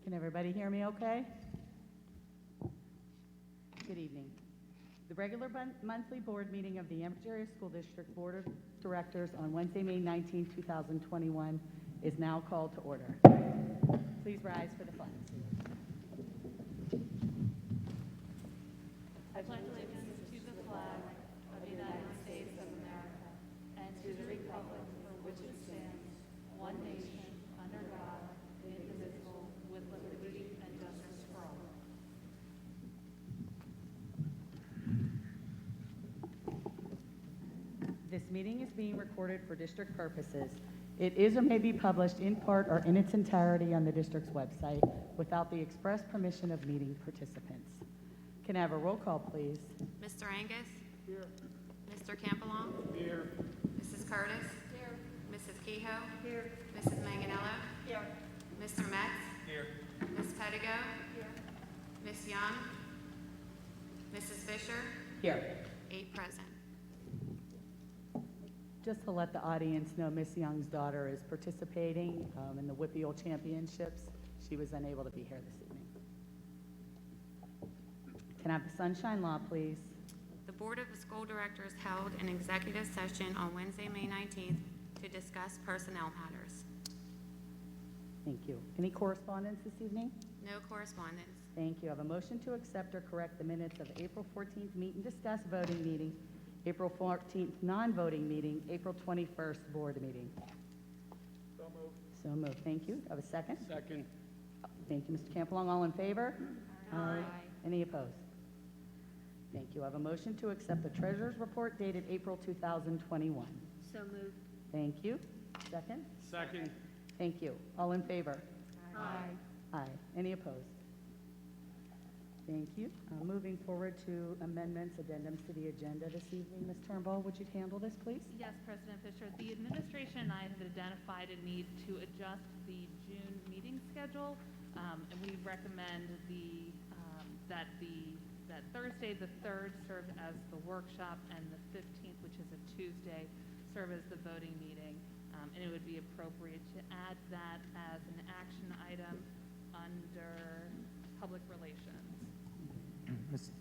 Can everybody hear me okay? Good evening. The regular monthly board meeting of the Amherst Area School District Board of Directors on Wednesday, May 19, 2021 is now called to order. Please rise for the flag. I pledge allegiance to the flag of the United States of America and to the republic for which it stands, one nation, under God, indivisible, with liberty and justice for all. This meeting is being recorded for district purposes. It is or may be published in part or in its entirety on the district's website without the express permission of meeting participants. Can I have a roll call, please? Mr. Angus? Here. Mr. Campbell? Here. Mrs. Curtis? Here. Mrs. Kehoe? Here. Mrs. Manganello? Here. Mr. Metz? Here. Ms. Pettigo? Here. Ms. Young? Mrs. Fisher? Here. 8 present. Just to let the audience know, Miss Young's daughter is participating in the WPIAL Championships. She was unable to be here this evening. Can I have the sunshine law, please? The Board of School Directors held an executive session on Wednesday, May 19th to discuss personnel matters. Thank you. Any correspondence this evening? No correspondence. Thank you. I have a motion to accept or correct the minutes of April 14th meet and discuss voting meeting, April 14th non-voting meeting, April 21st board meeting. So moved. So moved. Thank you. Have a second? Second. Thank you, Mr. Campbell. All in favor? Aye. Any opposed? Thank you. I have a motion to accept the treasurer's report dated April 2021. So moved. Thank you. Second? Second. Thank you. All in favor? Aye. Aye. Any opposed? Thank you. Moving forward to amendments, addendums to the agenda this evening. Ms. Turnbull, would you handle this, please? Yes, President Fisher. The administration and I have identified a need to adjust the June meeting schedule, and we recommend that Thursday, the 3rd, serve as the workshop, and the 15th, which is a Tuesday, serve as the voting meeting. And it would be appropriate to add that as an action item under public relations,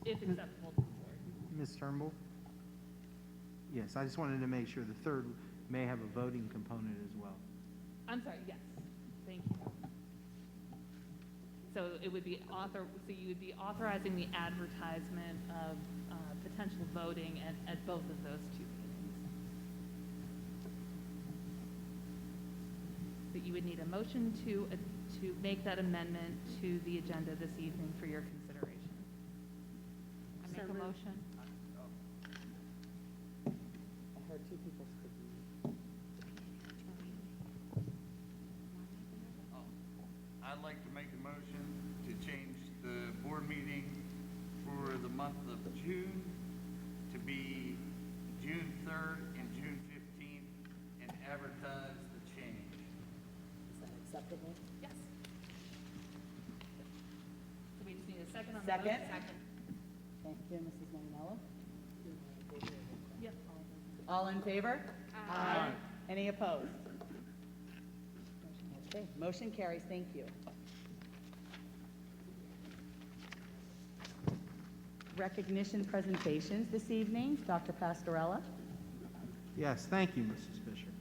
if acceptable to the board. Ms. Turnbull? Yes, I just wanted to make sure the 3rd may have a voting component as well. I'm sorry, yes, thank you. So it would be you would be authorizing the advertisement of potential voting at both of those two meetings. But you would need a motion to make that amendment to the agenda this evening for your consideration. I make a motion. I heard two people speaking. I'd like to make a motion to change the board meeting for the month of June to be June 3rd and June 15th and advertise the change. Is that acceptable? Yes. So we just need a second on the Second. motion? Second. Thank you, Mrs. Manganello. Yep. All in favor? Aye. Any opposed? Okay, motion carries. Thank you. Recognition presentations this evening. Dr. Pastorella. Yes, thank you, Mrs. Fisher.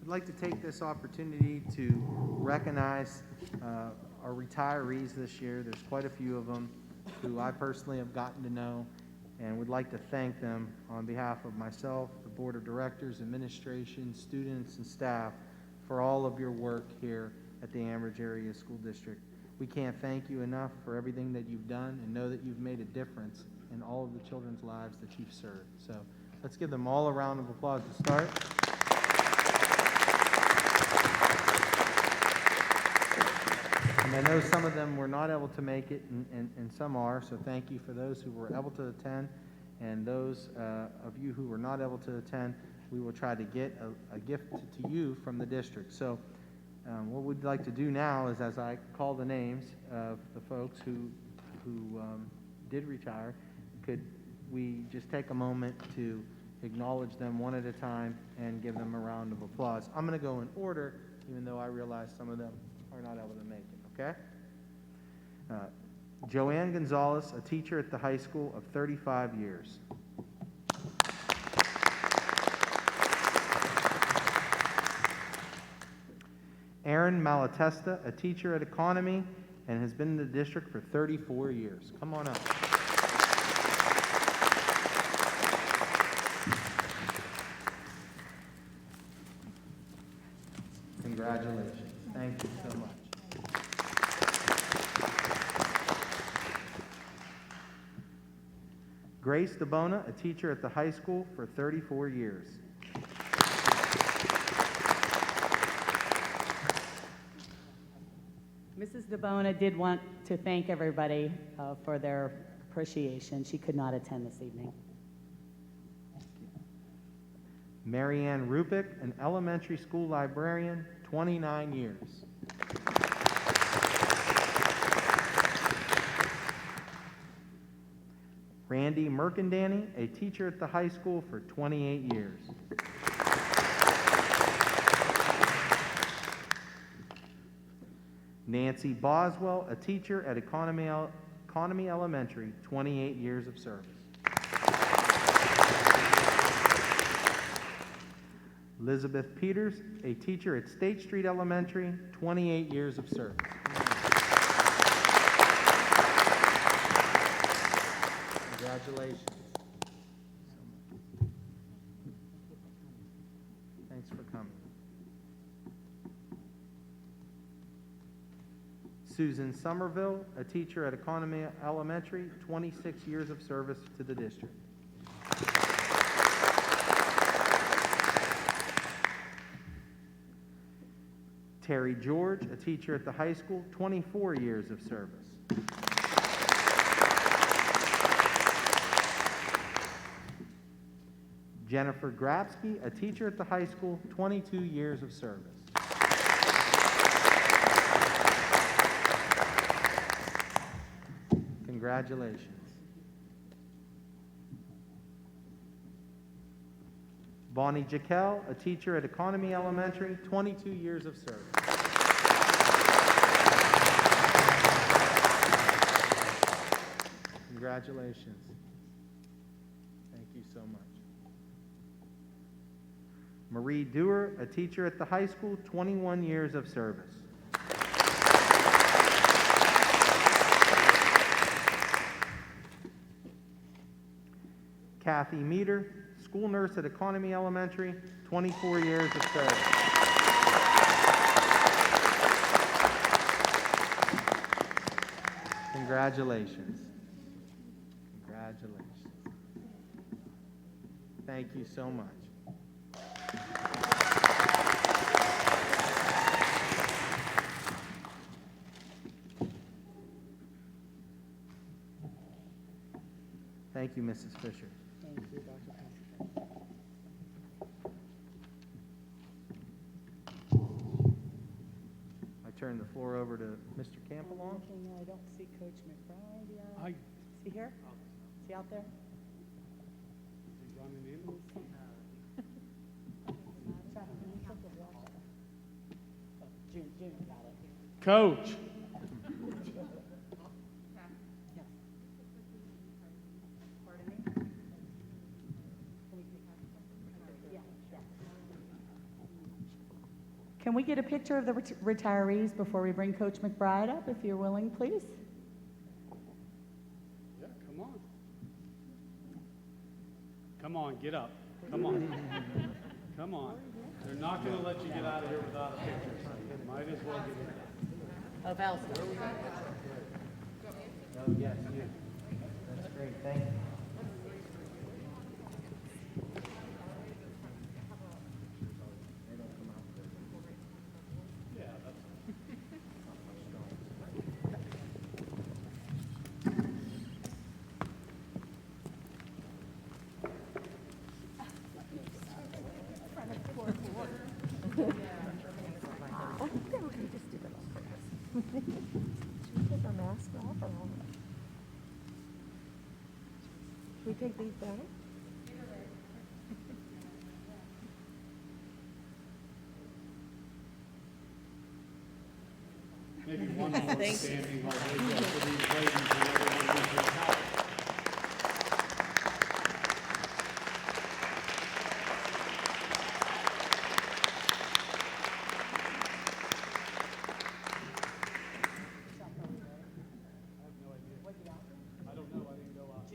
I'd like to take this opportunity to recognize our retirees this year. There's quite a few of them who I personally have gotten to know, and would like to thank them on behalf of myself, the Board of Directors, administration, students, and staff for all of your work here at the Amherst Area School District. We can't thank you enough for everything that you've done, and know that you've made a difference in all of the children's lives that you've served. So let's give them all a round of applause to start. And I know some of them were not able to make it, and some are, so thank you for those who were able to attend, and those of you who were not able to attend, we will try to get a gift to you from the district. So what we'd like to do now is, as I call the names of the folks who did retire, could we just take a moment to acknowledge them one at a time and give them a round of applause. I'm going to go in order, even though I realize some of them are not able to make it, okay? Joanne Gonzalez, a teacher at the high school of 35 years. Aaron Malatesta, a teacher at Economy and has been in the district for 34 years. Come on up. Congratulations. Thank you so much. Grace DeBona, a teacher at the high school for 34 years. Mrs. DeBona did want to thank everybody for their appreciation. She could not attend this evening. Marianne Rupick, an elementary school librarian, 29 years. Randy Mercandani, a teacher at the high school for 28 years. Nancy Boswell, a teacher at Economy Elementary, 28 years of service. Elizabeth Peters, a teacher at State Street Elementary, 28 years of service. Congratulations. Thanks for coming. Susan Somerville, a teacher at Economy Elementary, 26 years of service to the district. Terry George, a teacher at the high school, 24 years of service. Jennifer Grabsky, a teacher at the high school, 22 years of service. Congratulations. Bonnie Jekyll, a teacher at Economy Elementary, 22 years of service. Congratulations. Thank you so much. Marie Dewar, a teacher at the high school, 21 years of service. Kathy Meter, school nurse at Economy Elementary, 24 years of service. Congratulations. Congratulations. Thank you so much. Thank you, Mrs. Fisher. Thank you, Dr. President. I turn the floor over to Mr. Campbell. I don't see Coach McBride yet. Is he here? Is he out there? June, got it. Coach. Pardon me? Can we get a picture of the retirees before we bring Coach McBride up, if you're willing, please? Yeah, come on. Come on, get up. Come on. Come on. They're not going to let you get out of here without a picture. Might as well get it. Of Elsa. Oh, yes, you. That's great. Thank you. Should we take these back? round of Thank you. standing ovation for these ladies and everyone who's retired. I don't know, I didn't go out.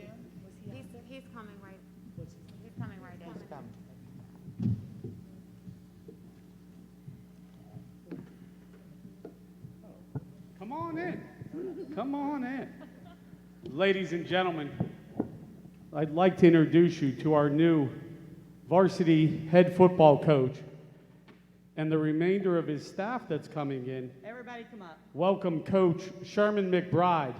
He's coming right, he's coming right in. Come on in. Come on in. Ladies and gentlemen, I'd like to introduce you to our new varsity head football coach and the remainder of his staff that's coming in. Everybody come up. Welcome Coach Sherman McBride,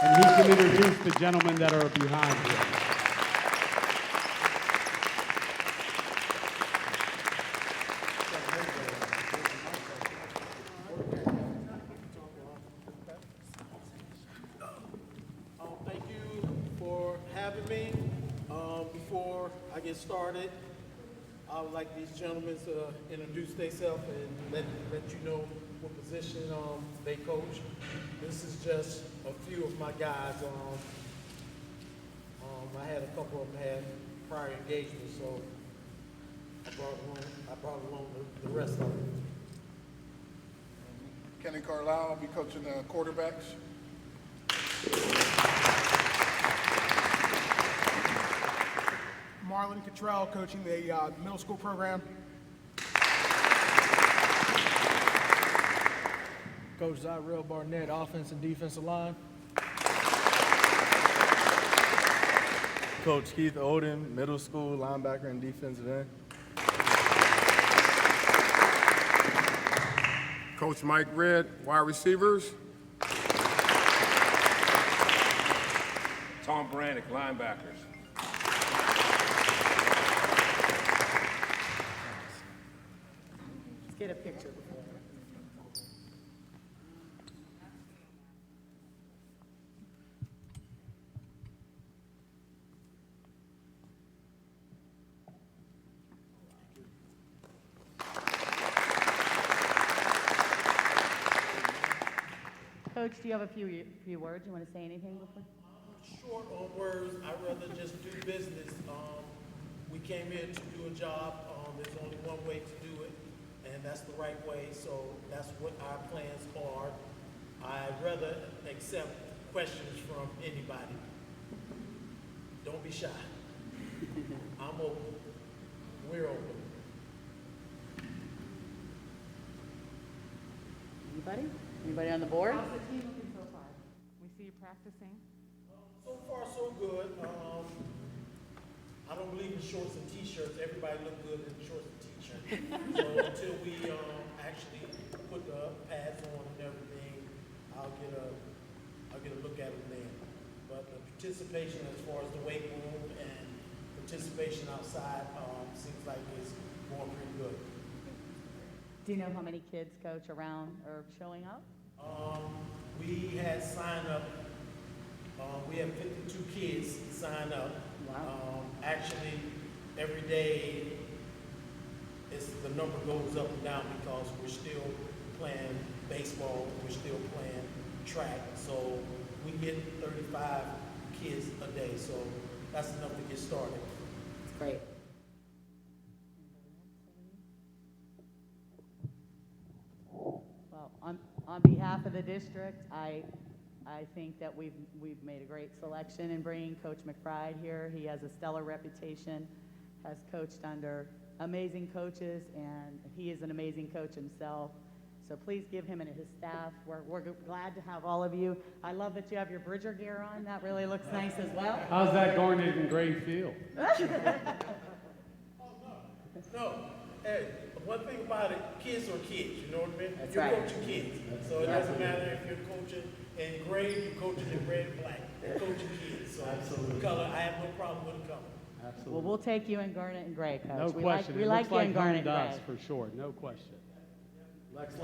and he can introduce the gentlemen that are behind him. Thank you for having me. Before I get started, I would like these gentlemen to introduce themselves and let you know what position they coach. This is just a few of my guys. I had a couple of them had prior engagements, so I brought along the rest of them. Kenny Carlisle, I'll be coaching the quarterbacks. Marlon Cottrell coaching the middle school program. Coach Zyrell Barnett, offense and defensive line. Coach Keith Oden, middle school linebacker and defensive end. Coach Mike Red, wide receivers. Tom Brannick, linebackers. Let's get a picture before. Coach, do you have a few words? You want to say anything before? Short on words, I'd rather just do business. We came here to do a job. There's only one way to do it, and that's the right way. So that's what our plans are. I'd rather accept questions from anybody. Don't be shy. I'm open. We're open. Anybody? Anybody on the board? How's the team looking so far? We see you practicing. So far, so good. I don't believe in shorts and t-shirts. Everybody look good in shorts and t-shirts. So until we actually put the pads on and everything, I'll get a look at them then. But the participation as far as the weight room and participation outside seems like it's going pretty good. Do you know how many kids, Coach, around are showing up? We had sign up. We have 52 kids sign up. Wow. Actually, every day, the number goes up and down because we're still playing baseball, we're still playing track. So we get 35 kids a day. So that's enough to get started. It's great. Well, on behalf of the district, I think that we've made a great selection in bringing Coach McBride here. He has a stellar reputation, has coached under amazing coaches, and he is an amazing coach himself. So please give him and his staff. We're glad to have all of you. I love that you have your Bridger gear on. That really looks nice as well. How's that garnet and gray feel? No, hey, one thing about it, kids are kids, you know what I mean? That's You're right. coaching kids. So it doesn't matter if you're coaching in gray, you're coaching in red and black. You're coaching kids. So Absolutely. color, I have no problem with the color. Absolutely. Well, we'll take you in garnet and gray, Coach. No we question. We It like looks you in like garnet home and does, gray. for sure, no question. Looks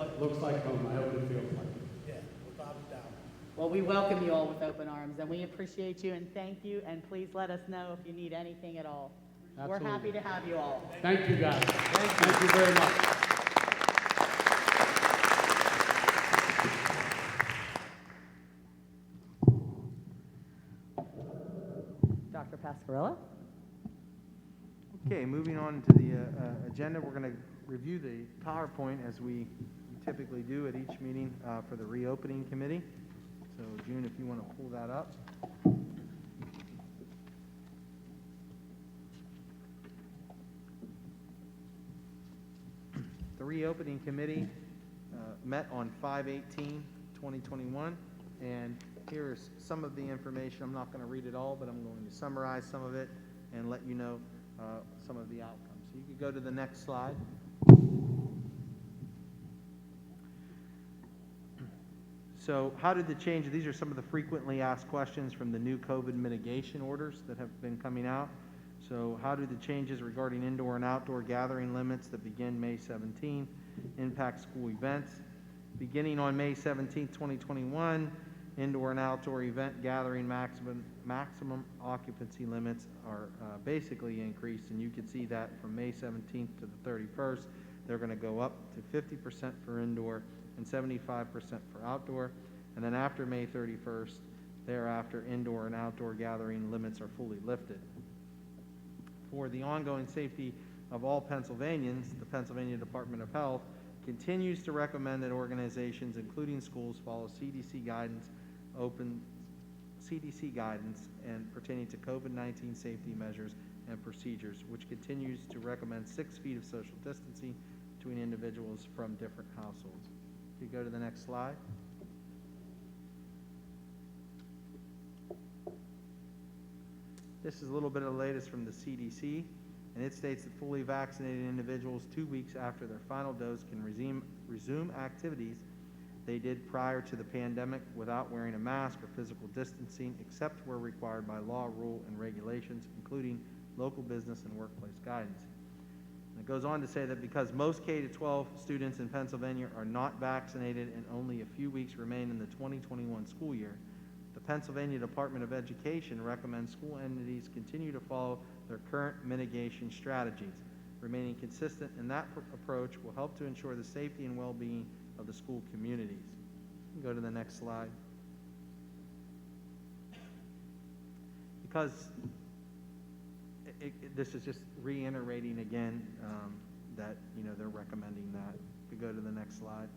like home, I hope it feels like it. Yeah, without a doubt. Well, we welcome you all with open arms, and we appreciate you, and thank you, and please let us know if you need anything at all. We're happy Absolutely. to have you all. Thank you, guys. Thank you very much. Dr. Pascarella? Okay, moving on to the agenda, we're going to review the PowerPoint as we typically do at each meeting for the reopening committee. So June, if you want to pull that up. The reopening committee met on 5/18/2021, and here's some of the information. I'm not going to read it all, but I'm going to summarize some of it and let you know some of the outcomes. So you could go to the next slide. So how did the change, these are some of the frequently asked questions from the new COVID mitigation orders that have been coming out. So how do the changes regarding indoor and outdoor gathering limits that begin May 17 impact school events? Beginning on May 17, 2021, indoor and outdoor event gathering maximum occupancy limits are basically increased, and you can see that from May 17th to the 31st, they're going to go up to 50% for indoor and 75% for outdoor. And then after May 31st, thereafter, indoor and outdoor gathering limits are fully lifted. For the ongoing safety of all Pennsylvanians, the Pennsylvania Department of Health continues to recommend that organizations, including schools, follow CDC guidance and pertaining to COVID-19 safety measures and procedures, which continues to recommend 6 feet of social distancing between individuals from different households. If you go to the next slide. This is a little bit of the latest from the CDC, and it states that fully vaccinated individuals 2 weeks after their final dose can resume activities they did prior to the pandemic without wearing a mask or physical distancing, except where required by law, rule, and regulations, including local business and workplace guidance. And it goes on to say that because most K-12 students in Pennsylvania are not vaccinated and only a few weeks remain in the 2021 school year, the Pennsylvania Department of Education recommends school entities continue to follow their current mitigation strategies. Remaining consistent in that approach will help to ensure the safety and well-being of the school communities. You can go to the next slide. Because this is just reiterating again that they're recommending that. We go to the next slide.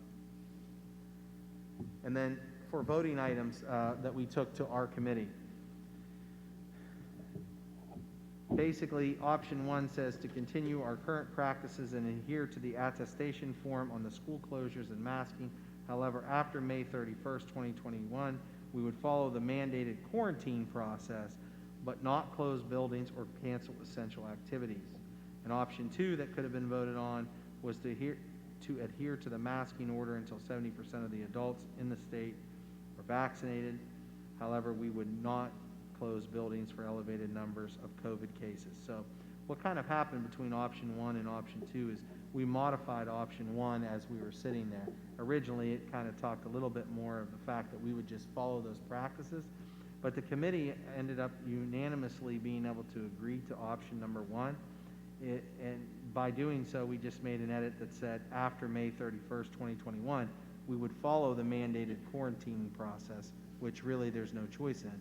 And then for voting items that we took to our committee. Basically, option 1 says to continue our current practices and adhere to the attestation form on the school closures and masking. However, after May 31st, 2021, we would follow the mandated quarantine process, but not close buildings or cancel essential activities. And option 2 that could have been voted on was to adhere to the masking order until 70% of the adults in the state are vaccinated. However, we would not close buildings for elevated numbers of COVID cases. So what kind of happened between option 1 and option 2 is we modified option 1 as we were sitting there. Originally, it kind of talked a little bit more of the fact that we would just follow those practices, but the committee ended up unanimously being able to agree to option number 1. And by doing so, we just made an edit that said after May 31st, 2021, we would follow the mandated quarantining process, which really there's no choice in.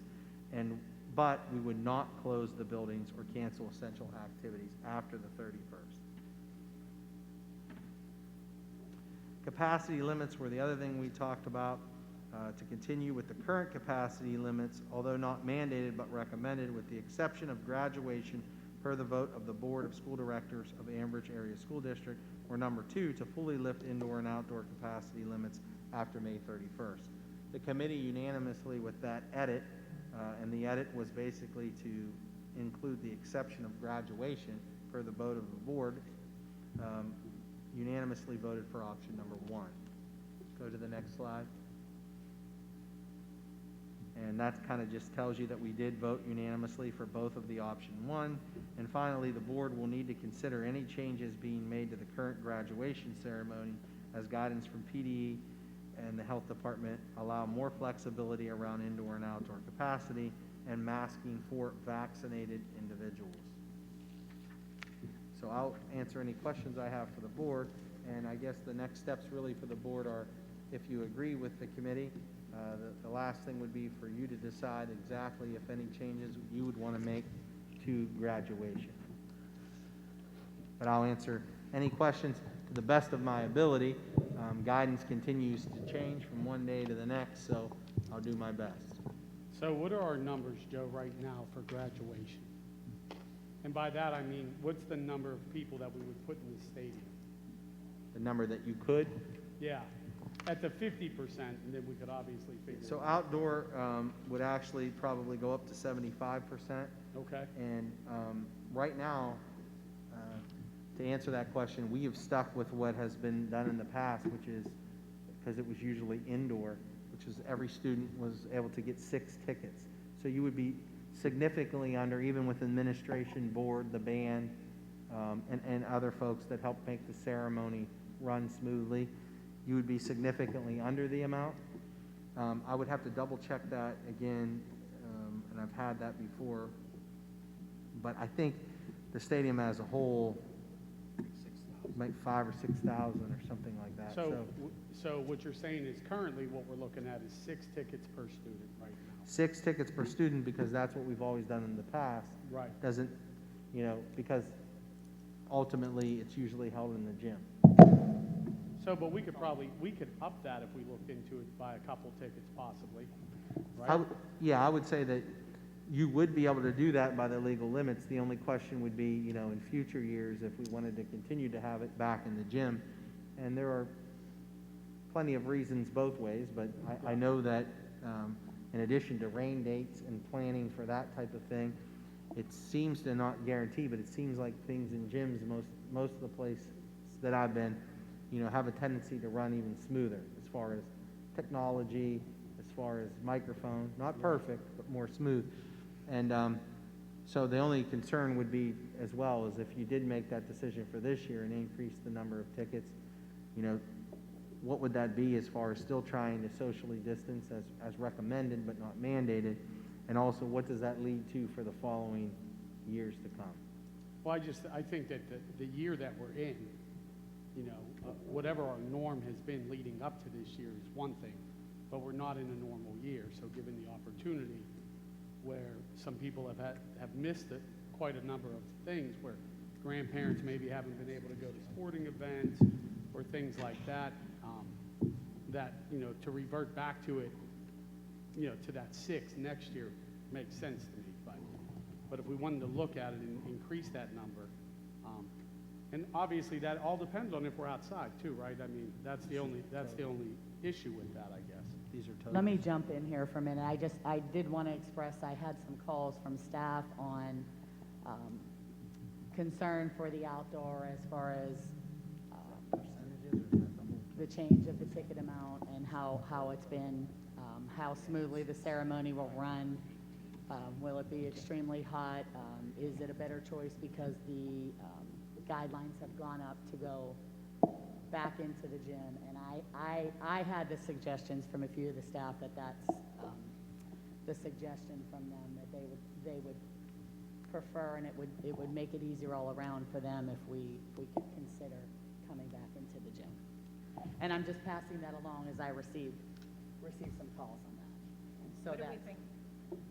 But we would not close the buildings or cancel essential activities after the 31st. Capacity limits were the other thing we talked about. To continue with the current capacity limits, although not mandated but recommended, with the exception of graduation per the vote of the Board of School Directors of Ambridge Area School District, or number 2, to fully lift indoor and outdoor capacity limits after May 31st. The committee unanimously with that edit, and the edit was basically to include the exception of graduation per the vote of the board, unanimously voted for option number 1. Go to the next slide. And that kind of just tells you that we did vote unanimously for both of the option 1. And finally, the board will need to consider any changes being made to the current graduation ceremony as guidance from PDE and the health department allow more flexibility around indoor and outdoor capacity and masking for vaccinated individuals. So I'll answer any questions I have for the board, and I guess the next steps really for the board are, if you agree with the committee, The last thing would be for you to decide exactly if any changes you would want to make to graduation. But I'll answer any questions to the best of my ability. Guidance continues to change from one day to the next, so I'll do my best. So what are our numbers, Joe, right now for graduation? And by that, I mean, what's the number of people that we would put in the stadium? The number that you could. Yeah, at the 50%, and then we could obviously figure it So out. outdoor would actually probably go up to 75%. Okay, And right now, to answer that question, we have stuck with what has been done in the past, which is, because it was usually indoor, which is every student was able to get 6 tickets. So you would be significantly under, even with administration, board, the band, and other folks that help make the ceremony run smoothly, you would be significantly under the amount. I would have to double check that again, and I've had that before. But I think the stadium as a whole, like 5,000 or 6,000 or something like that. so what you're saying is currently what we're looking at is 6 tickets per student right now. 6 tickets per student, because that's what we've always done in the past. Right. Doesn't, because ultimately it's usually held in the gym. So, but we could up that if we looked into it by a couple tickets possibly, right? I would say that you would be able to do that by the legal limits. The only question would be, in future years, if we wanted to continue to have it back in the gym. And there are plenty of reasons both ways, but I know that in addition to rain dates and planning for that type of thing, it seems to not guarantee, but it seems like things in gyms, most of the places that I've been, have a tendency to run even smoother as far as technology, as far as microphone, not perfect, but more smooth. And so the only concern would be as well is if you did make that decision for this year and increase the number of tickets, what would that be as far as still trying to socially distance as recommended but not mandated? And also, what does that lead to for the following years to come? Well, I think that the year that we're in, whatever our norm has been leading up to this year is one thing, but we're not in a normal year. So given the opportunity where some people have missed quite a number of things, where grandparents maybe haven't been able to go to sporting events or things like that, to revert back to it, to that 6 next year makes sense to me. But if we wanted to look at it and increase that number, and obviously that all depends on if we're outside too, right? I mean, that's the only issue with that, I guess. These are totals. Let me jump in here for a minute. I did want to express, I had some calls from staff on concern for the outdoor as far as the change of the ticket amount and how it's been, how smoothly the ceremony will run. Will it be extremely hot? Is it a better choice because the guidelines have gone up to go back into the gym? And I had the suggestions from a few of the staff that's the suggestion from them that they would prefer, and it would make it easier all around for them if we could consider coming back into the gym. And I'm just passing that along as I received some calls on that. So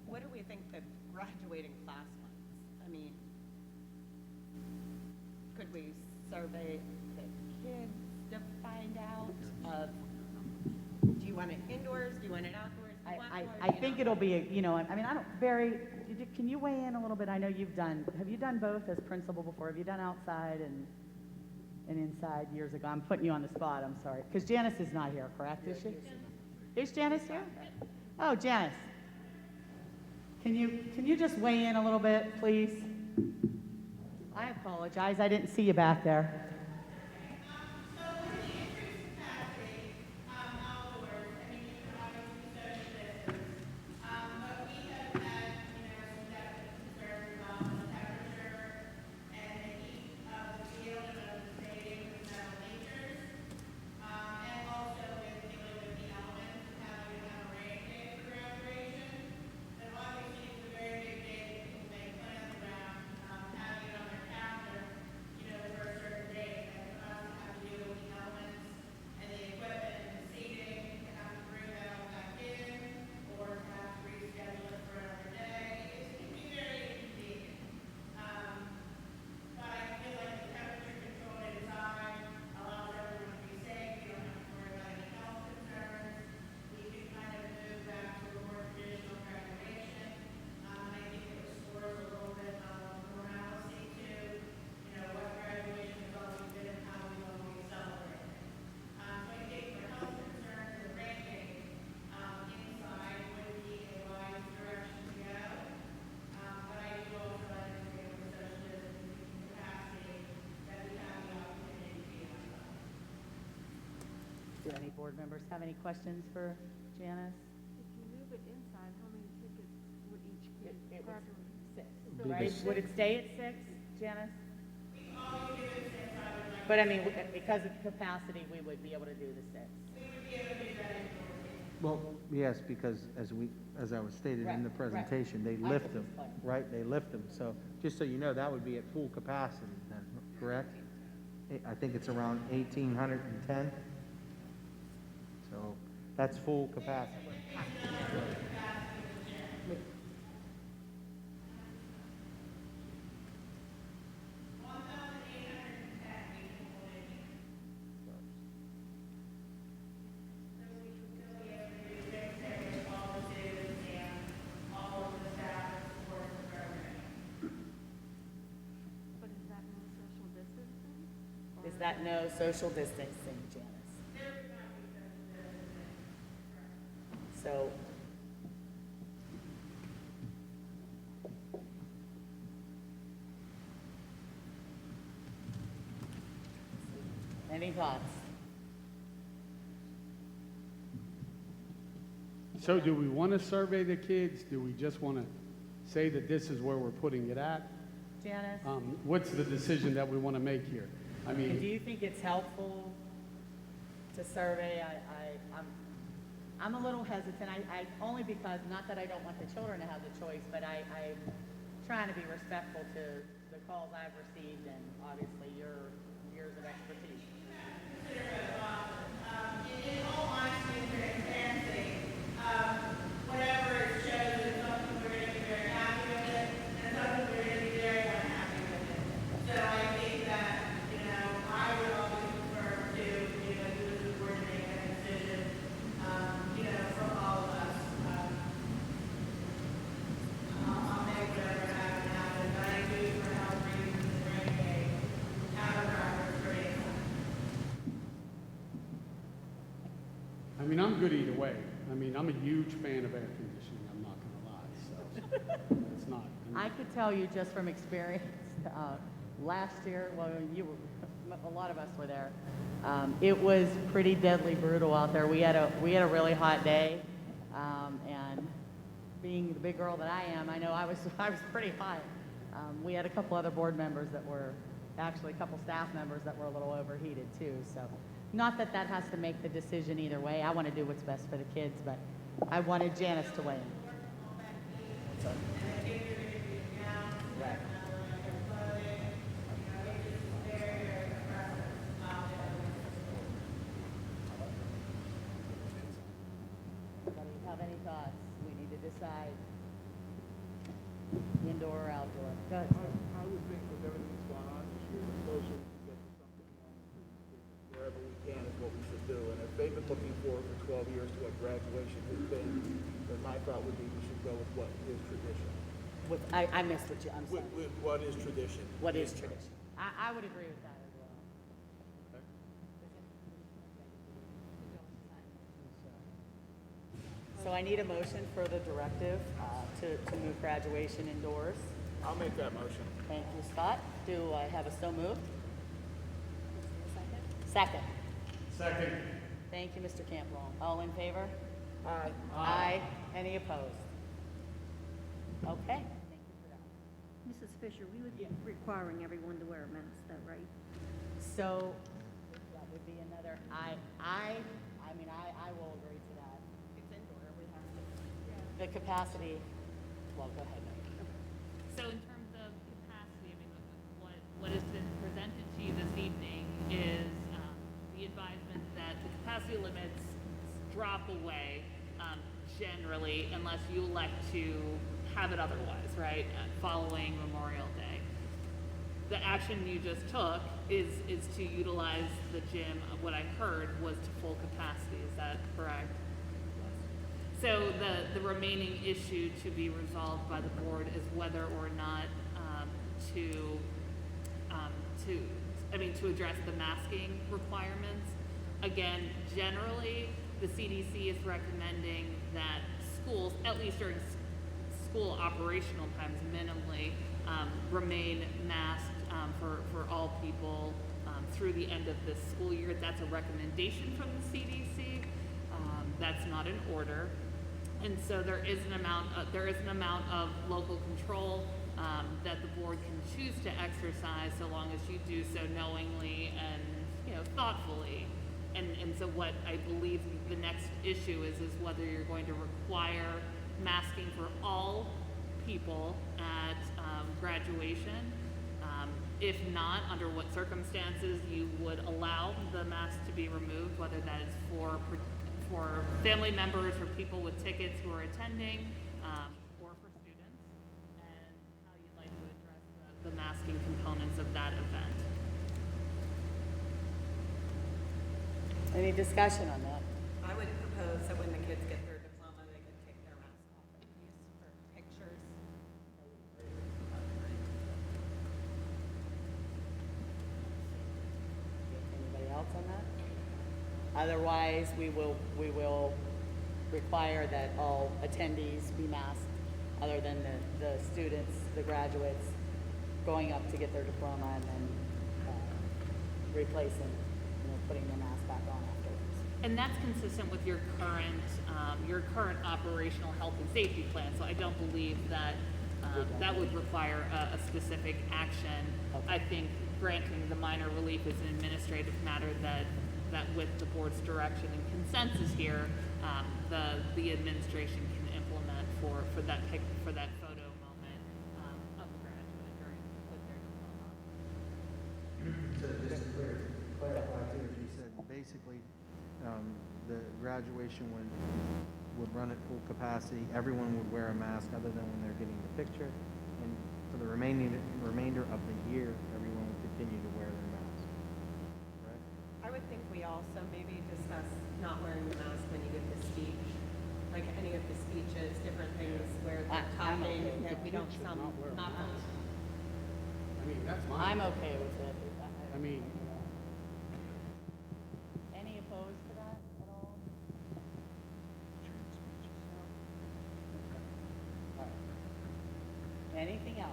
what do we think the graduating class wants? I mean, could we survey the kids to find out? Do you want it indoors? Do you want it outdoors? I think it'll be, Barry, can you weigh in a little bit? I know have you done both as principal before? Have you done outside and inside years ago? I'm putting you on the spot, I'm sorry. Because Janice is not here, correct, is she? Is Janice here? Oh, Janice. Can you just weigh in a little bit, please? I apologize, I didn't see you back there. Do any board members have any questions for Janice? If you move it inside, how many tickets would each kid It was graduate? 6, right? Would it stay at 6, Janice? But I mean, because of capacity, we would be able to do the 6. Well, yes, because as I was stated in the Right, right. presentation, they I lift was them, just playing. right? They lift them. So just so you know, that would be at full capacity then, correct? I think it's around 1,810. So that's full capacity. But is that no social distancing? Is that no social distancing, Janice? So. Any thoughts? So do we want to survey the kids? Do we just want to say that this is where we're putting it at? Janice? What's the decision that we want to make here? I And do mean, you think it's helpful to survey? I'm a little hesitant, only because, not that I don't want the children to have the choice, but I'm trying to be respectful to the calls I've received and obviously your years of expertise. In all honesty and transparency, whatever it shows is something we're going to be very happy with it, and something we're going to be very unhappy with it. So I think that, I would always prefer to, you as a board to make that decision, from all of us. I'll make whatever happen, but I do for health reasons and bring a counter driver for anyone. I mean, I'm good either way. I mean, I'm a huge fan of air conditioning, I'm not going to lie, so it's not. I could tell you just from experience, last year, well, a lot of us were there. It was pretty deadly brutal out there. We had a really hot day, and being the big girl that I am, I know I was pretty hot. We had a couple other board members that were, actually a couple staff members that were a little overheated too. So, not that that has to make the decision either way. I want to do what's best for the kids, but I wanted Janice to weigh in. So. Right. Anybody have any thoughts? We need to decide indoor or outdoor. Go ahead. I would think with everything that's going on this year, the social, that something wherever we can is what we should do. And if they've been looking forward for 12 years to what graduation has been, then my thought would be we should go with what is tradition. I missed what you, I'm sorry. With what is tradition. What is tradition? I would agree with that as well. So I need a motion for the directive to move graduation indoors. I'll make that motion. Thank you, Scott. Do I have a so moved? Second. Second. Thank you, Mr. Campbell. All in favor? Aye. Aye. Any opposed? Okay. Thank you for that. Mrs. Fisher, we would be requiring everyone to wear a mask, though, right? So that would be another, I will agree to that. It's indoor, we have to. The capacity, well, go ahead, Mary. So in terms of capacity, I mean, what has been presented to you this evening is the advisement that the capacity limits drop away generally unless you elect to have it otherwise, right, following Memorial Day. The action you just took is to utilize the gym, what I heard was to full capacity, is that correct? So the remaining issue to be resolved by the board is whether or not to address the masking requirements. Again, generally, the CDC is recommending that schools, at least during school operational times minimally, remain masked for all people through the end of this school year. That's a recommendation from the CDC. That's not an order. And so there is an amount of local control that the board can choose to exercise, so long as you do so knowingly and, you know, thoughtfully. And so what I believe the next issue is whether you're going to require masking for all people at graduation. If not, under what circumstances you would allow the mask to be removed, whether that is for family members or people with tickets who are attending, or for students, and how you'd like to address the masking components of that event. Any discussion on that? I would propose that when the kids get their diploma, they could take their mask off and use for pictures. Anybody else on that? Otherwise, we will require that all attendees be masked, other than the students, the graduates, going up to get their diploma and then replacing, putting their mask back on afterwards. And that's consistent with your current operational health and safety plan, so I don't believe that that would require a specific action. Okay. I think granting the minor relief is an administrative matter that with the board's direction and consensus here, the administration can implement for that photo moment of the graduate with their diploma. So just to clarify too, as you said, basically, the graduation would run at full capacity. Everyone would wear a mask other than when they're getting the picture. And for the remainder of the year, everyone would continue to wear their mask. Right? I would think we also maybe discuss not wearing the mask when you give the speech. Like any of the speeches, different things where they're I'm talking, okay with that we don't some, not I mean, that's my. I'm okay with it. I mean, Any opposed to that at all? All right. Anything else?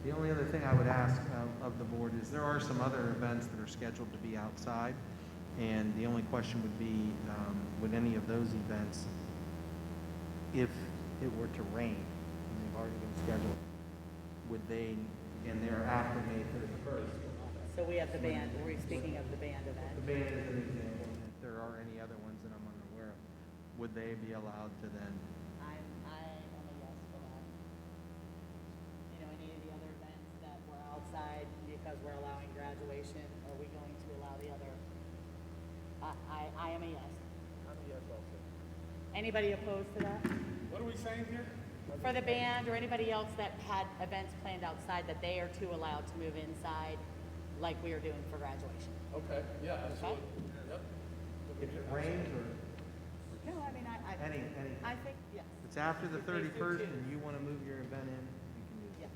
The only other thing I would ask of the board is there are some other events that are scheduled to be outside. And the only question would be, would any of those events, if it were to rain, and they've already been scheduled, would they, and they're after May 31st? So we have the band, we're speaking of the band event. The band is an example, and if there are any other ones that I'm unaware of, would they be allowed to then? I am a yes for that. Any of the other events that were outside because we're allowing graduation, are we going to allow the other? I am a yes. I'm a yes also. Anybody opposed to that? what are we saying here? For the band or anybody else that had events planned outside, that they are too allowed to move inside like we are doing for graduation? Okay, yeah, absolutely. Yep. If it rains or No, I mean, any, I think, yes. if it's after the If they so 31st choose. and you want to move your event in, you can do that. Yes.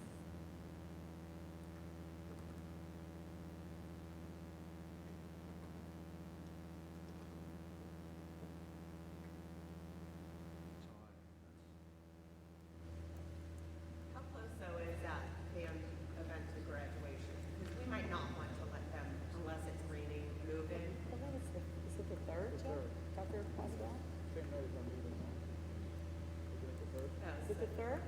How close though is that band event to graduation? Because we might not want to let them, unless it's raining, move in. Is it the third, Jeff? Dr. Pascal? St. Mary's gonna be there, no? Is it the third? Is it the third?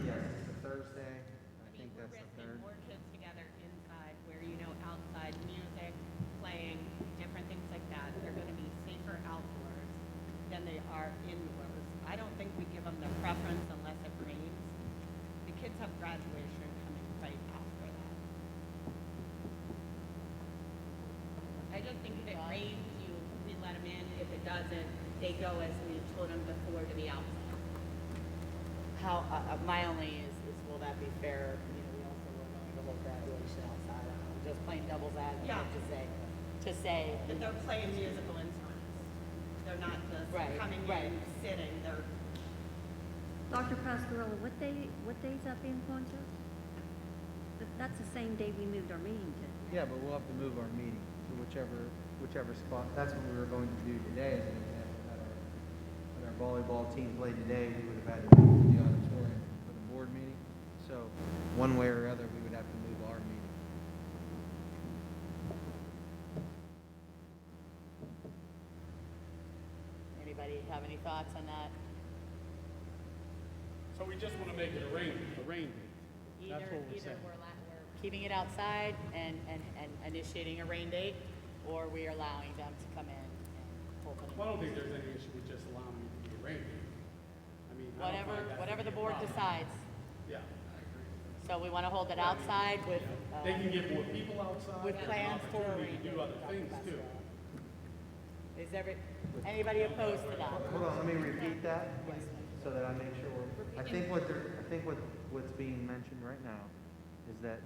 Yes, it's a Thursday. I think that's the third. More kids together inside where, outside music, playing, different things like that. They're gonna be safer outdoors than they are indoors. I don't think we give them the preference unless it rains. The kids have graduation coming right after that. I just think if it rains, we let them in. If it doesn't, they go as we told them before to the outside. How, my only is will that be fair? We also were going to hold graduation outside. Just plain devil's advocate to say. But they're playing musical instruments. They're not just Right, coming right. in, sitting. They're Dr. Pascarella, what day's that being going to? That's the same day we moved our meeting to. Yeah, but we'll have to move our meeting to whichever spot. That's what we were going to do today as an example. When our volleyball team played today, we would have had to move the auditorium for the board meeting. So one way or other, we would have to move our meeting. thoughts on that? So we just want to make it a rain date. That's what we're saying. We're keeping it outside and initiating a rain date, or we are allowing them to come in and open it. Well, I don't think there's any issue with just allowing it to be a rain date. I mean, I don't find that to Whatever be the a board problem. decides. Yeah. So we want to hold it outside with, They can get more people outside. with There's plans an for a opportunity rain to do date. other things too. Anybody opposed to that? Hold on, let me repeat that, so that I make sure I think what's being mentioned right now is that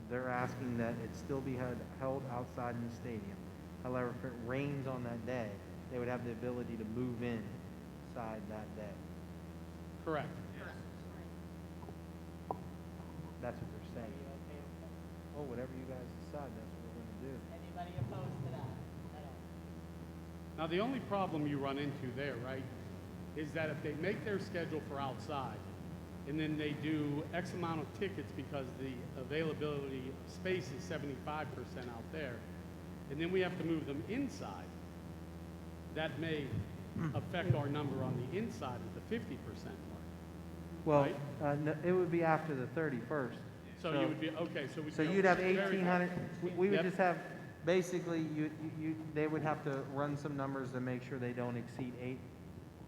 they're asking that it still be held outside in the stadium. However, if it rains on that day, they would have the ability to move inside that day. Correct. That's what they're saying. Well, whatever you guys decide, that's what we're gonna do. Anybody opposed to that at all? Now, the only problem you run into there, right, is that if they make their schedule for outside, and then they do X amount of tickets because the availability of space is 75% out there, and then we have to move them inside, that may affect our number on the inside at the 50% mark. Well, Right. no, it would be after the 31st. So you would be, okay, so we. So you'd have very good. 1,800, we would Yep. just have, basically, they would have to run some numbers to make sure they don't exceed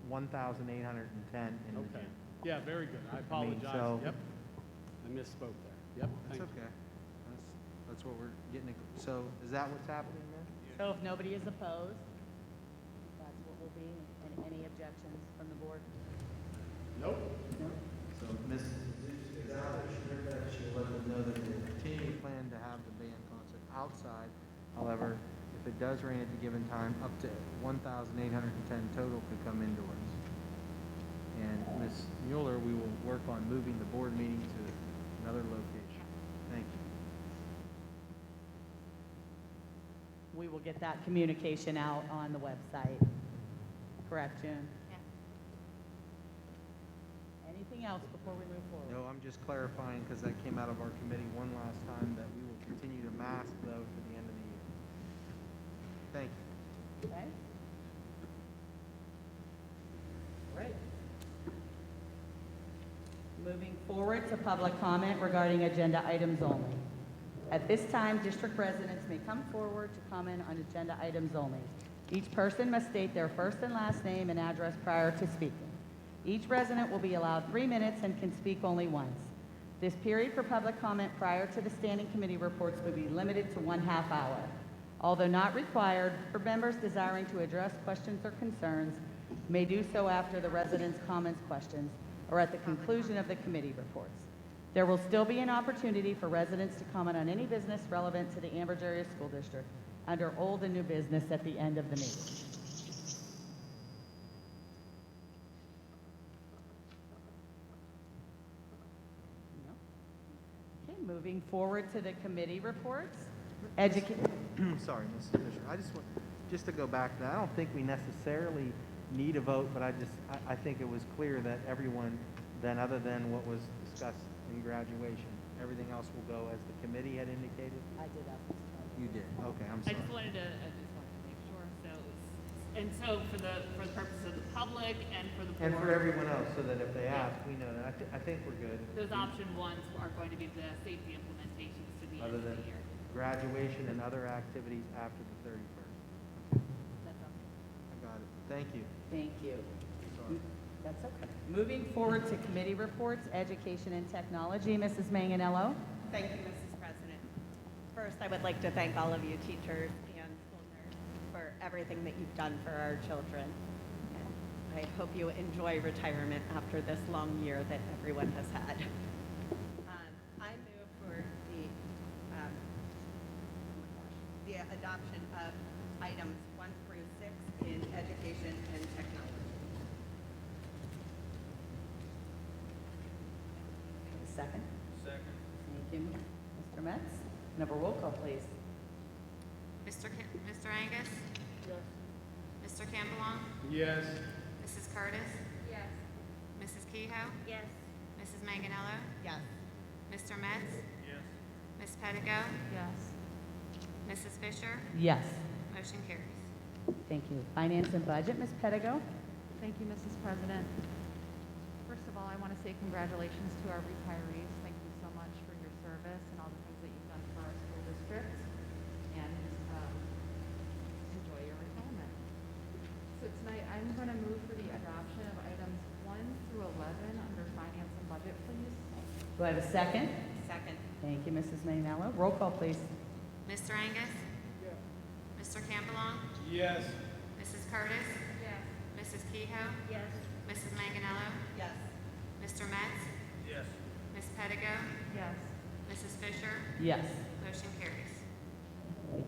1,810 in the Okay, gym. yeah, very good, I I mean, apologize, so- yep, I misspoke there, yep, That's thank you. okay. That's what we're getting, so is that what's happening then? So if nobody is opposed, that's what will be, and any objections from the board? Nope. So Ms. Gonzalez, she'll let them know that they continue to plan to have the band concert outside. However, if it does rain at the given time, up to 1,810 total could come indoors. And Ms. Mueller, we will work on moving the board meeting to another location. Thank you. We will get that communication out on the website. Correct, June? Yeah. Anything else before we move forward? No, I'm just clarifying, because that came out of our committee one last time, that we will continue to mask though to the end of the year. Thank you. Okay. Great. Moving forward to public comment regarding agenda items only. At this time, district residents may come forward to comment on agenda items only. Each person must state their first and last name and address prior to speaking. Each resident will be allowed 3 minutes and can speak only once. This period for public comment prior to the standing committee reports will be limited to 1/2 hour. Although not required, for members desiring to address questions or concerns may do so after the residents' comments, questions, or at the conclusion of the committee reports. There will still be an opportunity for residents to comment on any business relevant to the Ambridge Area School District under old and new business at the end of the meeting. Okay, moving forward to the committee reports. Sorry, Mrs. Fisher. I just want, just to go back to that, I don't think we necessarily need a vote, but I think it was clear that everyone, then other than what was discussed in graduation, everything else will go as the committee had indicated? I did ask Mr. President. You did, okay, I'm I sorry. just wanted to make sure, so for the purpose of the public and for the board. And for everyone else, so that if they ask, we know that. I think we're good. Those option ones are going to be the safety implementations to the end Other of than the year. graduation and other activities after the 31st. That's all. I got it. Thank you. Thank you. Sorry. That's okay. Moving forward to committee reports, education and technology, Mrs. Manganello. Thank you, Mrs. President. First, I would like to thank all of you teachers and school nurses for everything that you've done for our children. And I hope you enjoy retirement after this long year that everyone has had. I move for the adoption of items 1 through 6 in education and technology. Second. Second. Thank you. Mr. Metz, and have a roll call, please. Mr. Angus? Yes. Mr. Campbell? Yes. Mrs. Curtis? Yes. Mrs. Kehoe? Yes. Mrs. Manganello? Yes. Mr. Metz? Yes. Ms. Pettigo? Yes. Mrs. Fisher? Yes. Motion carries. Thank you. Finance and budget, Ms. Pettigo. Thank you, Mrs. President. First of all, I want to say congratulations to our retirees. Thank you so much for your service and all the things that you've done for our school district. And enjoy your retirement. So tonight, I'm going to move for the adoption of items 1 through 11 under finance and budget, please. Do I have a second? Second. Thank you, Mrs. Maynella. Roll call, please. Mr. Angus? Mr. Campbell? Yes. Mrs. Curtis? Yes. Mrs. Kehoe? Yes. Mrs. Manganello? Yes. Mr. Metz? Yes. Ms. Pettigo? Yes. Mrs. Fisher? Yes. Motion carries. Thank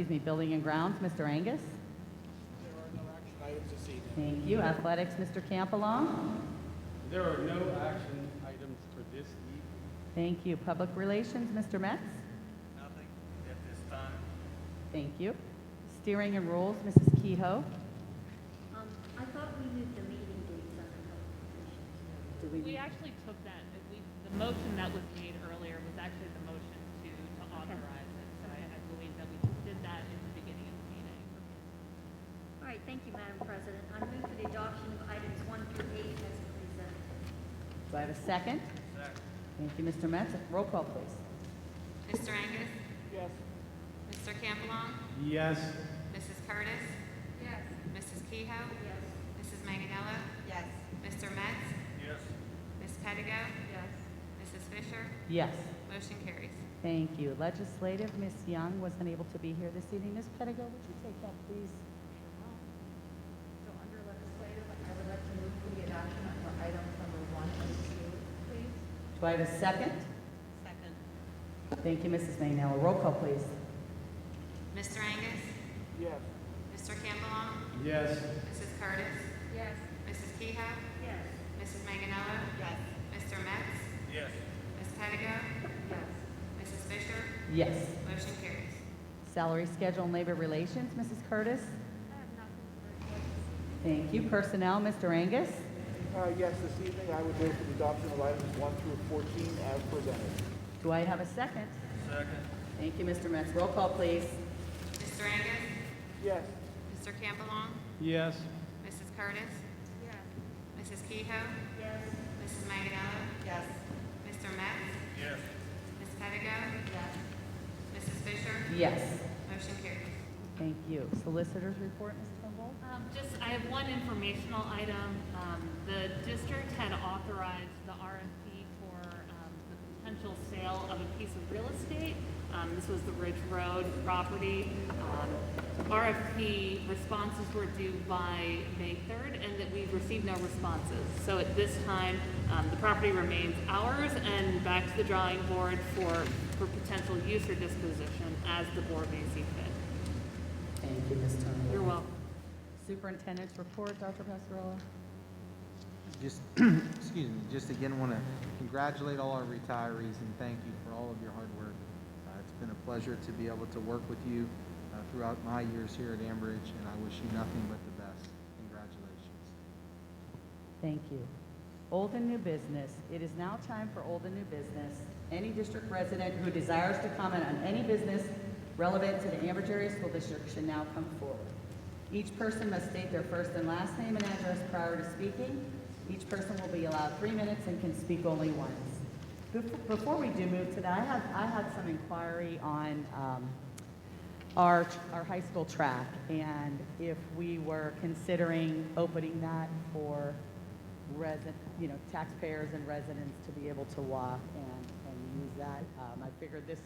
you. Building and Grounds, Mr. Angus. There are no action items this evening. Thank you. Athletics, Mr. Campbell. There are no action items for this evening. Thank you. Public Relations, Mr. Metz. Nothing at this time. Thank you. Steering and Rules, Mrs. Kehoe. I thought we moved the meeting dates under health commissions. We actually took that, the motion that was made earlier was actually the motion to authorize it. So I believe that we did that in the beginning of the meeting. All right, thank you, Madam President. I move for the adoption of items 1 through 8 as presented. Do I have a second? Second. Thank you, Mr. Metz. Roll call, please. Mr. Angus? Yes. Mr. Campbell? Yes. Mrs. Curtis? Yes. Mrs. Kehoe? Yes. Mrs. Manganello? Yes. Mr. Metz? Yes. Ms. Pettigo? Yes. Mrs. Fisher? Yes. Motion carries. Thank you. Legislative, Ms. Young wasn't able to be here this evening. Ms. Pettigo, would you take that, please? So under legislative, I would like to move for the adoption of items number 1 and 2, please. Do I have a second? Second. Thank you, Mrs. Maynell. Roll call, please. Mr. Angus? Yes. Mr. Campbell? Yes. Mrs. Curtis? Yes. Mrs. Kehoe? Yes. Mrs. Manganello? Yes. Mr. Metz? Yes. Ms. Pettigo? Yes. Mrs. Fisher? Yes. Motion carries. Salary Schedule and Labor Relations, Mrs. Curtis. I have nothing to report. Thank you. Personnel, Mr. Angus. Yes, this evening I would move for the adoption of items 1 through 14 as presented. Do I have a second? Second. Thank you, Mr. Metz. Roll call, please. Mr. Angus? Yes. Mr. Campbell? Yes. Mrs. Curtis? Yes. Mrs. Kehoe? Yes. Mrs. Manganello? Yes. Mr. Metz? Yes. Ms. Pettigo? Yes. Mrs. Fisher? Yes. Motion carries. Thank you. Solicitors report, Ms. Turnbull. I have one informational item. The district had authorized the RFP for the potential sale of a piece of real estate. This was the Ridge Road property. RFP responses were due by May 3rd, and that we've received no responses. So at this time, the property remains ours, and back to the drawing board for potential use or disposition as the board may see fit. Thank you, Ms. Turnbull. You're welcome. Superintendent's report, Dr. Pascarella. Just, excuse me, just again want to congratulate all our retirees and thank you for all of your hard work. It's been a pleasure to be able to work with you throughout my years here at Ambridge, and I wish you nothing but the best. Congratulations. Thank you. Old and new business. It is now time for old and new business. Any district resident who desires to comment on any business relevant to the Ambridge Area School District should now come forward. Each person must state their first and last name and address prior to speaking. Each person will be allowed 3 minutes and can speak only once. Before we do move to that, I had some inquiry on our high school track, and if we were considering opening that for taxpayers and residents to be able to walk and use that. I figured this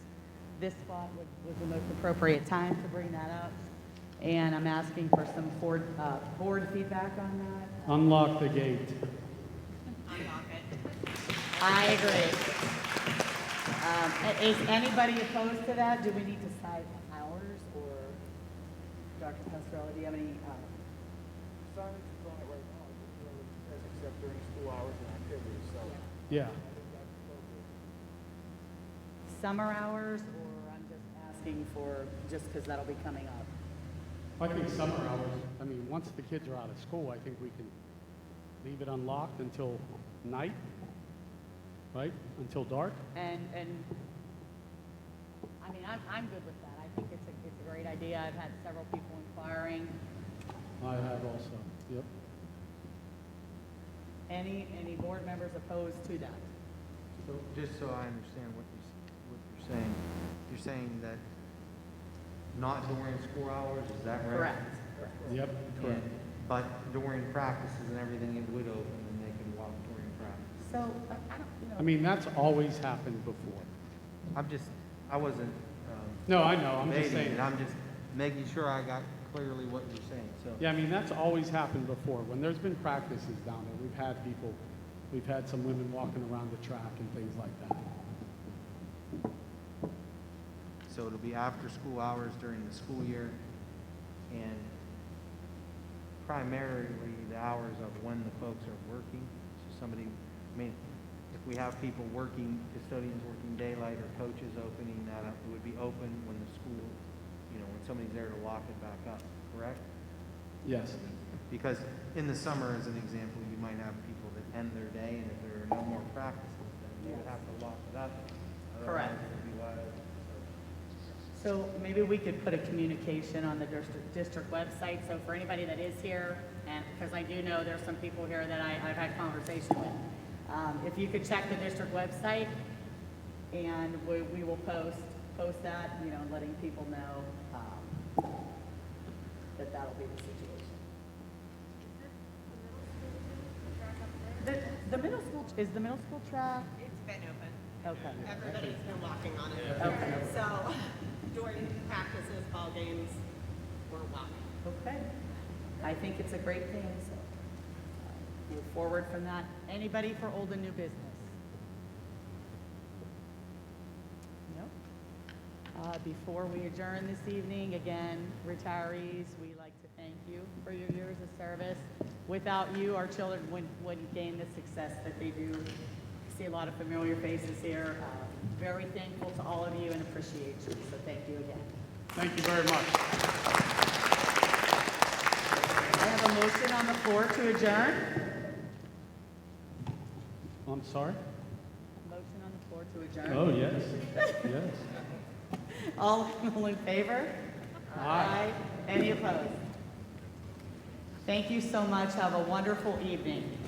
spot was the most appropriate time to bring that up, and I'm asking for some board feedback on that. Unlock the gate. Unlock it. I agree. Is anybody opposed to that? Do we need to cite hours, or Dr. Pascarella, do you have any? Signage is on it right now, except during school hours and activities, so. Yeah. I think that's appropriate. Summer hours, or I'm just asking for, just because that'll be coming up? I think summer hours, I mean, once the kids are out of school, I think we can leave it unlocked until night, right? Until dark. And I mean, I'm good with that. I think it's a great idea. I've had several people inquiring. I have also, yep. Any board members opposed to that? So, just so I understand what you're saying that not during school hours, is that right? Correct. Yep, correct. And- But during practices and everything, it would open and they can walk during practice. So, I don't, you know. I mean, that's always happened before. I wasn't, No, I know, I'm just debating saying. it. I'm just making sure I got clearly what you're saying, so. Yeah, I mean, that's always happened before. When there's been practices down there, we've had some women walking around the track and things like that. So it'll be after school hours during the school year, and primarily the hours of when the folks are working. So somebody, I mean, if we have people working, custodians working daylight or coaches opening that up, it would be open when the school, when somebody's there to lock it back up, correct? Yes. Because in the summer, as an example, you might have people that end their day, and if there are no more practices, then you would have to lock it up. Correct. Otherwise, it would be wide. So maybe we could put a communication on the district website, so for anybody that is here, and because I do know there's some people here that I've had conversation with, if you could check the district website, and we will post that, letting people know that that'll be the situation. The middle school, is the middle school track? It's been open. Okay. Everybody's been walking on it. Okay. So during practices, ball games, we're walking. Okay. I think it's a great thing, so move forward from that. Anybody for old and new business? No? Before we adjourn this evening, again, retirees, we like to thank you for your years of service. Without you, our children wouldn't gain the success that they do. I see a lot of familiar faces here. Very thankful to all of you and appreciate you, so thank you again. Thank you very much. I have a motion on the floor to adjourn. I'm sorry? Motion on the floor to adjourn. Oh, yes, yes. All in favor? Aye. Any opposed? Thank you so much. Have a wonderful evening.